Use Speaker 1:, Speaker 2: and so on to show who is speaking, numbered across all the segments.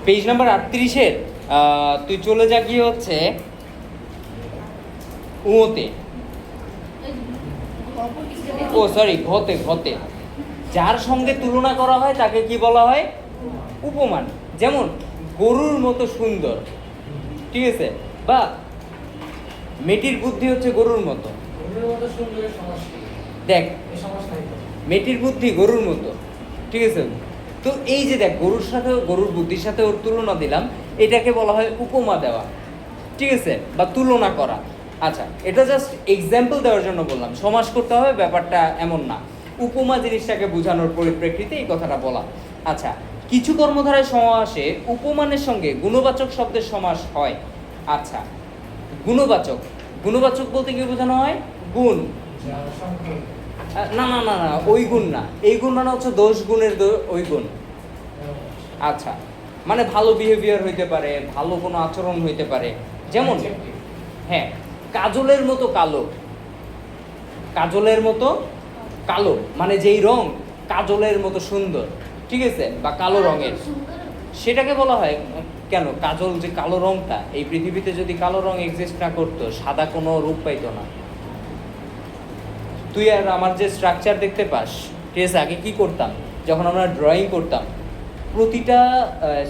Speaker 1: Page number 38-এর তুই চলে যা কি হচ্ছে উতে, ও সরি ঘতে, ঘতে যার সঙ্গে তুলনা করা হয় তাকে কি বলা হয়? উপমান। যেমন গরুর মতো সুন্দর, ঠিক আছে, বা মেয়েটির বুদ্ধি হচ্ছে গরুর মতো। দেখ মেয়েটির বুদ্ধি গরুর মতো, ঠিক আছে। তো এই যে দেখ গরুর সাথে গরুর বুদ্ধির সাথে ওর তুলনা দিলাম, এটাকে বলা হয় উপমা দেওয়া, ঠিক আছে, বা তুলনা করা। আচ্ছা, এটা জাস্ট এক্সাম্পল দেওয়ার জন্য বললাম, সমাস করতে হবে ব্যাপারটা এমন না, উপমা জিনিসটাকে বোঝানোর পরিপ্রেক্ষিতে এই কথাটা বলা। আচ্ছা, কিছু কর্মধারায় সমাসে উপমানের সঙ্গে গুণবাচক শব্দের সমাস হয়। আচ্ছা, গুণবাচক, গুণবাচক বলতে কি বোঝানো হয়? গুণ, না না না না, ওই গুণ না, এই গুণ মানে হচ্ছে দোষ গুণের ওই গুণ। আচ্ছা, মানে ভালো বিহেভিয়ার হইতে পারে, ভালো কোনো আচরণ হইতে পারে। যেমন হ্যাঁ, কাজলের মতো কালো, কাজলের মতো কালো মানে যেই রং কাজলের মতো সুন্দর, ঠিক আছে, বা কালো রঙের, সেটাকে বলা হয়। কেন? কাজল যে কালো রংটা, এই পৃথিবীতে যদি কালো রং এক্সিস্ট না করতো, সাদা কোনো রূপ পাইতো না। তুই আর আমার যে স্ট্রাকচার দেখতে পাস, ঠিক আছে, আগে কি করতাম যখন আমরা ড্রয়িং করতাম, প্রতিটা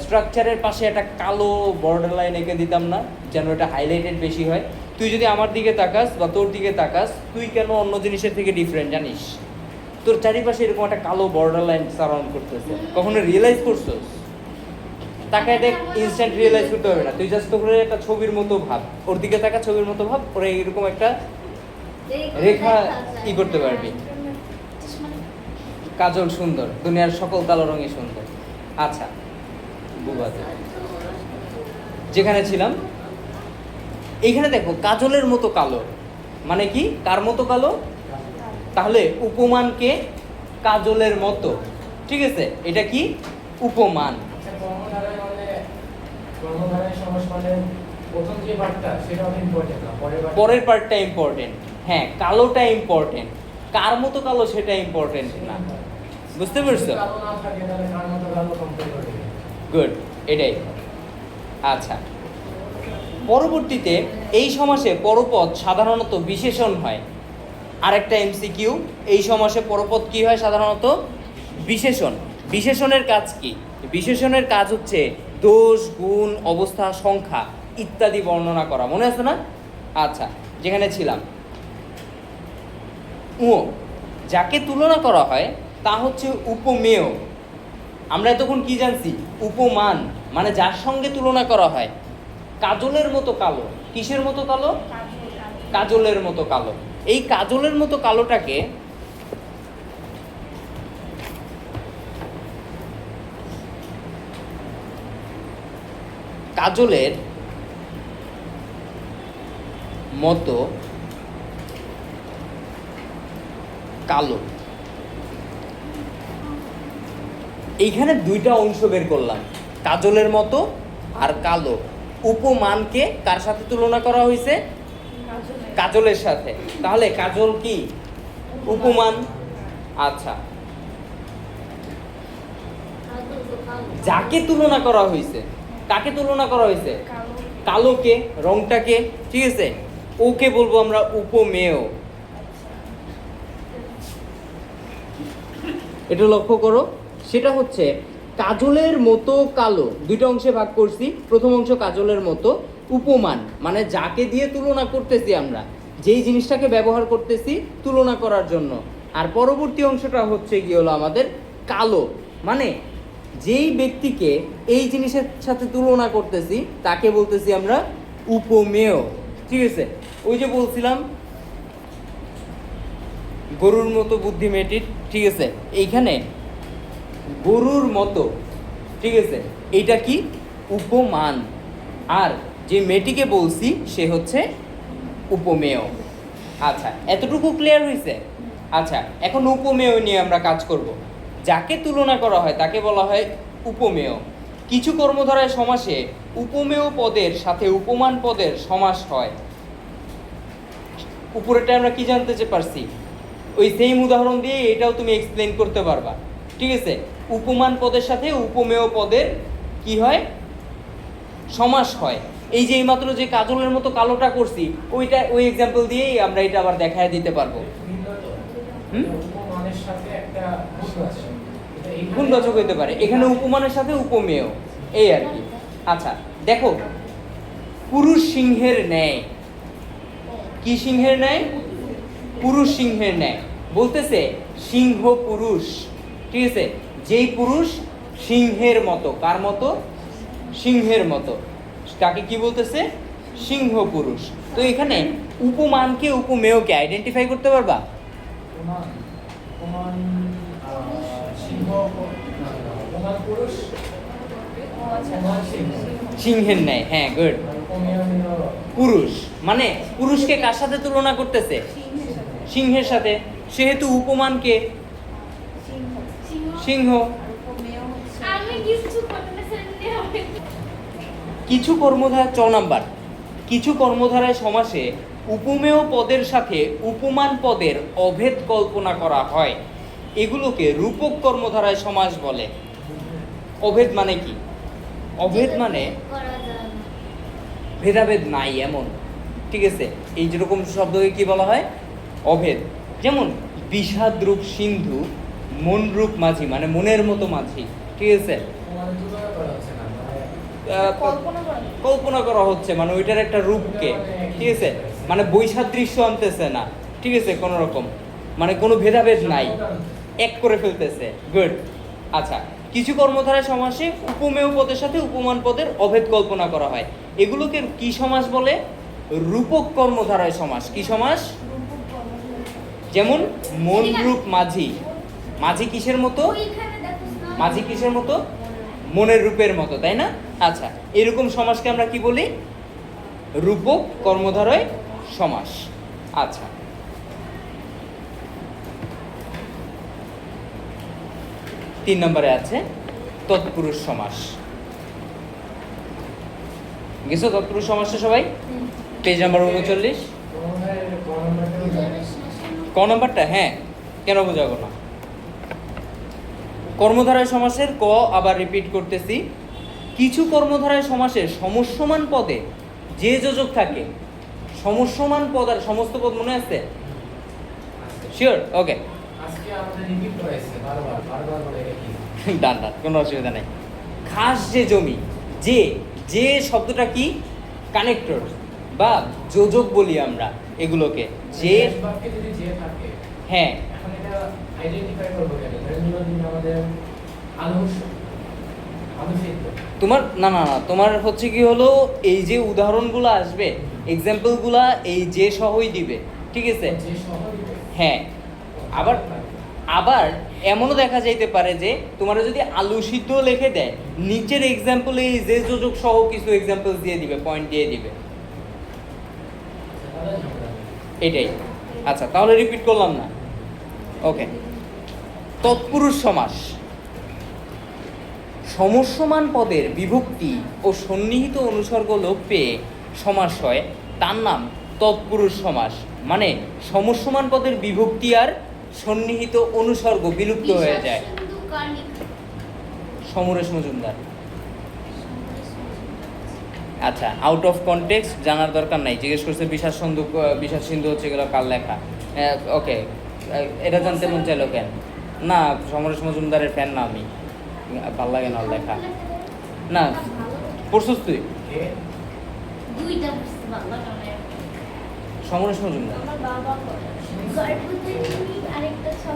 Speaker 1: স্ট্রাকচারের পাশে একটা কালো বর্ডার লাইন এঁকে দিতাম না, যেন এটা হাইলাইটেড বেশি হয়। তুই যদি আমার দিকে তাকাস বা তোর দিকে তাকাস, তুই কেন অন্য জিনিসের থেকে ডিফারেন্ট জানিস? তোর চারিপাশে এরকম একটা কালো বর্ডার লাইন সারাউন্ড করতেছে, কখনো রিয়েলাইজ করছিস? তাকায় দেখ, ইনস্ট্যান্ট রিয়েলাইজ করতে হবে না, তুই জাস্ট তোর একটা ছবির মতো ভাব, ওর দিকে তাকা, ছবির মতো ভাব, ওরা এরকম একটা রেখা ই করতে পারবি। কাজল সুন্দর, দুনিয়ার সকল কালো রঙই সুন্দর। আচ্ছা, বুবাতে যেখানে ছিলাম, এইখানে দেখো কাজলের মতো কালো মানে কি? কার মতো কালো? তাহলে উপমানকে কাজলের মতো, ঠিক আছে, এটা কি উপমান। পরের পার্টটা ইম্পর্টেন্ট। হ্যাঁ, কালোটা ইম্পর্টেন্ট, কার মতো কালো সেটা ইম্পর্টেন্ট না। বুঝতে পারছো? গুড, এটাই। আচ্ছা, পরবর্তীতে এই সমাসে পরপদ সাধারণত বিশেষণ হয়। আরেকটা এমসিকিউ, এই সমাসে পরপদ কি হয়? সাধারণত বিশেষণ। বিশেষণের কাজ কি? বিশেষণের কাজ হচ্ছে দোষ, গুণ, অবস্থা, সংখ্যা ইত্যাদি বর্ণনা করা। মনে আছে না? আচ্ছা, যেখানে ছিলাম, যাকে তুলনা করা হয় তা হচ্ছে উপমেয়। আমরা এতক্ষণ কি জানছি? উপমান মানে যার সঙ্গে তুলনা করা হয়। কাজলের মতো কালো, কিসের মতো কালো? কাজলের মতো কালো। এই কাজলের মতো কালোটাকে কাজলের মতো কালো, এইখানে দুইটা অংশ বের করলাম, কাজলের মতো আর কালো। উপমানকে কার সাথে তুলনা করা হয়েছে? কাজলের সাথে। তাহলে কাজল কি? উপমান। আচ্ছা, যাকে তুলনা করা হয়েছে, কাকে তুলনা করা হয়েছে? কালোকে, রংটাকে, ঠিক আছে, ওকে বলবো আমরা উপমেয়। এটা লক্ষ্য করো, সেটা হচ্ছে কাজলের মতো কালো, দুইটা অংশে ভাগ করছি। প্রথম অংশ কাজলের মতো, উপমান মানে যাকে দিয়ে তুলনা করতেছি আমরা, যেই জিনিসটাকে ব্যবহার করতেছি তুলনা করার জন্য। আর পরবর্তী অংশটা হচ্ছে কি হলো আমাদের কালো, মানে যেই ব্যক্তিকে এই জিনিসের সাথে তুলনা করতেছি তাকে বলতেছি আমরা উপমেয়, ঠিক আছে। ওই যে বলছিলাম গরুর মতো বুদ্ধি মেয়েটির, ঠিক আছে, এইখানে গরুর মতো, ঠিক আছে, এইটা কি? উপমান। আর যে মেয়েটিকে বলছি সে হচ্ছে উপমেয়। আচ্ছা, এতটুকু ক্লিয়ার হয়েছে? আচ্ছা, এখন উপমেয় নিয়ে আমরা কাজ করব। যাকে তুলনা করা হয় তাকে বলা হয় উপমেয়। কিছু কর্মধারায় সমাসে উপমেয় পদের সাথে উপমান পদের সমাস হয়। উপরেটা আমরা কি জানতে পারছি? ওই সেম উদাহরণ দিয়ে এটাও তুমি এক্সপ্লেন করতে পারবা, ঠিক আছে। উপমান পদের সাথে উপমেয় পদের কি হয়? সমাস হয়। এই যে এইমাত্র যে কাজলের মতো কালোটা করছি ওই এক্সাম্পল দিয়েই আমরা এটা আবার দেখায় দিতে পারবো। গুণবাচক হইতে পারে, এখানে উপমানের সাথে উপমেয়, এই আর কি। আচ্ছা দেখো, পুরুষ সিংহের ন্যায়, কি সিংহের ন্যায়? পুরুষ সিংহের ন্যায়। বলতেছে সিংহ পুরুষ, ঠিক আছে, যেই পুরুষ সিংহের মতো। কার মতো? সিংহের মতো। তাকে কি বলতেছে? সিংহ পুরুষ। তো এখানে উপমানকে উপমেয়কে আইডেন্টিফাই করতে পারবা? সিংহের ন্যায়, হ্যাঁ গুড। পুরুষ মানে পুরুষকে কার সাথে তুলনা করতেছে? সিংহের সাথে। সেহেতু উপমানকে সিংহ। কিছু কর্মধারা 4 নাম্বার, কিছু কর্মধারায় সমাসে উপমেয় পদের সাথে উপমান পদের অভেদ কল্পনা করা হয়, এগুলোকে রূপক কর্মধারায় সমাস বলে। অভেদ মানে কি? অভেদ মানে ভেদাভেদ নাই এমন, ঠিক আছে। এই যেরকম শব্দকে কি বলা হয়? অভেদ। যেমন বিষাদরূপ সিন্ধু, মনরূপ মাঝি, মানে মনের মতো মাঝি, ঠিক আছে। কল্পনা করা হচ্ছে, মানে ওইটার একটা রূপকে, ঠিক আছে, মানে বৈসাদৃশ্য আনতেছে না, ঠিক আছে, কোনো রকম, মানে কোনো ভেদাভেদ নাই, এক করে ফেলতেছে। গুড। আচ্ছা, কিছু কর্মধারায় সমাসে উপমেয় পদের সাথে উপমান পদের অভেদ কল্পনা করা হয়, এগুলোকে কি সমাস বলে? রূপক কর্মধারায় সমাস। কি সমাস? যেমন মনরূপ মাঝি। মাঝি কিসের মতো? মাঝি কিসের মতো? মনের রূপের মতো, তাই না? আচ্ছা, এরকম সমাসকে আমরা কি বলি? রূপক কর্মধারয় সমাস। আচ্ছা, 3 নম্বরে আছে তৎপুরুষ সমাস। গেছো তৎপুরুষ সমাসটা সবাই? Page number 39। ক নাম্বারটা? হ্যাঁ, কেন বোঝাবো না? কর্মধারয় সমাসের ক আবার রিপিট করতেছি। কিছু কর্মধারয় সমাসের সমস্যমান পদে যে যোজক থাকে, সমস্যমান পদ আর সমস্ত পদ মনে আছে? শিওর? ওকে, ডান ডান, কোনো অসুবিধা নেই। খাস যে জমি, যে যে শব্দটা কি? কানেক্টর বা যোজক বলি আমরা এগুলোকে। যে হ্যাঁ, তোমার না না না তোমার হচ্ছে কি হলো, এই যে উদাহরণগুলো আসবে, এক্সাম্পলগুলা এই যে সহই দিবে, ঠিক আছে। হ্যাঁ, আবার আবার এমনও দেখা যাইতে পারে যে তোমার যদি আলু সিদ্ধ লিখে দেয়, নিচের এক্সাম্পলে এই যে যোজক সহ কিছু এক্সাম্পল দিয়ে দিবে, পয়েন্ট দিয়ে দিবে, এটাই। আচ্ছা, তাহলে রিপিট করলাম না। ওকে, তৎপুরুষ সমাস সমস্যমান পদের বিভক্তি ও সন্নিহিত অনুসর্গ লোপ পেয়ে সমাস হয়, তার নাম তৎপুরুষ সমাস। মানে সমস্যমান পদের বিভক্তি আর সন্নিহিত অনুসর্গ বিলুপ্ত হয়ে যায়। সমরেশ মজুমদার। আচ্ছা, আউট অফ কনটেক্সট জানার দরকার নাই, জিজ্ঞেস করছে বিশ্বাস সিন্ধু হচ্ছে এগুলো কার লেখা। ওকে, এটা জানতে মন চাইলো কেন? না, সমরেশ মজুমদারের ফ্যান না আমি, ভাল লাগে না লেখা। না, পড়ছিস তুই? সমরেশ মজুমদার।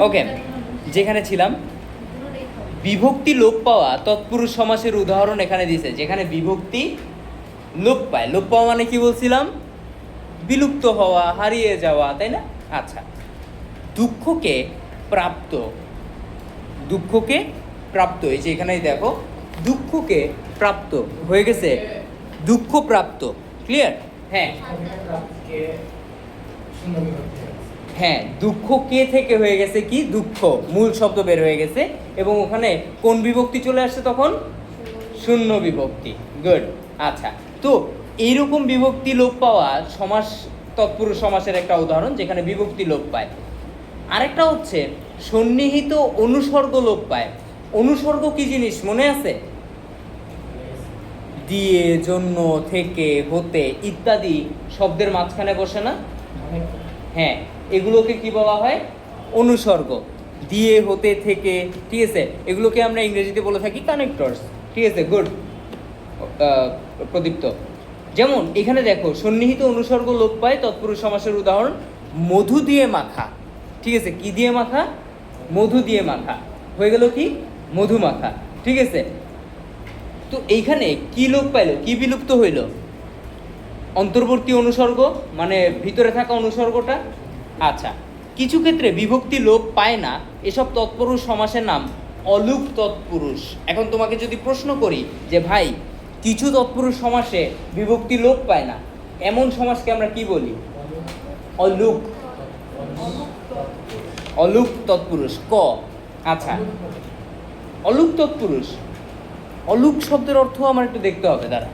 Speaker 1: ওকে, যেখানে ছিলাম, বিভক্তি লোপ পাওয়া তৎপুরুষ সমাসের উদাহরণ এখানে দিয়েছে। যেখানে বিভক্তি লোপ পায়, লোপ পাওয়া মানে কি বলছিলাম? বিলুপ্ত হওয়া, হারিয়ে যাওয়া, তাই না? আচ্ছা, দুঃখকে প্রাপ্ত, দুঃখকে প্রাপ্ত, এই যে এখানেই দেখো, দুঃখকে প্রাপ্ত হয়ে গেছে দুঃখ প্রাপ্ত। ক্লিয়ার? হ্যাঁ হ্যাঁ, দুঃখ কে থেকে হয়ে গেছে কি? দুঃখ, মূল শব্দ বের হয়ে গেছে, এবং ওখানে কোন বিভক্তি চলে আসছে তখন? শূন্য বিভক্তি। গুড। আচ্ছা, তো এইরকম বিভক্তি লোপ পাওয়া সমাস তৎপুরুষ সমাসের একটা উদাহরণ, যেখানে বিভক্তি লোপ পায়। আরেকটা হচ্ছে সন্নিহিত অনুসর্গ লোপ পায়। অনুসর্গ কি জিনিস মনে আছে? দিয়ে, জন্য, থেকে, হতে ইত্যাদি শব্দের মাঝখানে বসে না? হ্যাঁ, এগুলোকে কি বলা হয়? অনুসর্গ। দিয়ে, হতে, থেকে, ঠিক আছে, এগুলোকে আমরা ইংরেজিতে বলে থাকি কানেক্টরস। ঠিক আছে, গুড প্রদীপ্ত। যেমন এখানে দেখো, সন্নিহিত অনুসর্গ লোপ পায় তৎপুরুষ সমাসের উদাহরণ মধু দিয়ে মাখা। ঠিক আছে, কি দিয়ে মাখা? মধু দিয়ে মাখা। হয়ে গেল কি? মধু মাখা। ঠিক আছে, তো এইখানে কি লোপ পাইল, কি বিলুপ্ত হইল? অন্তর্বর্তী অনুসর্গ, মানে ভিতরে থাকা অনুসর্গটা। আচ্ছা, কিছু ক্ষেত্রে বিভক্তি লোপ পায় না, এসব তৎপুরুষ সমাসের নাম অলুক তৎপুরুষ। এখন তোমাকে যদি প্রশ্ন করি যে ভাই, কিছু তৎপুরুষ সমাসে বিভক্তি লোপ পায় না, এমন সমাসকে আমরা কি বলি? অলুক। অলুক তৎপুরুষ ক। আচ্ছা, অলুক তৎপুরুষ, অলুক শব্দের অর্থ আমার একটু দেখতে হবে, দাঁড়া।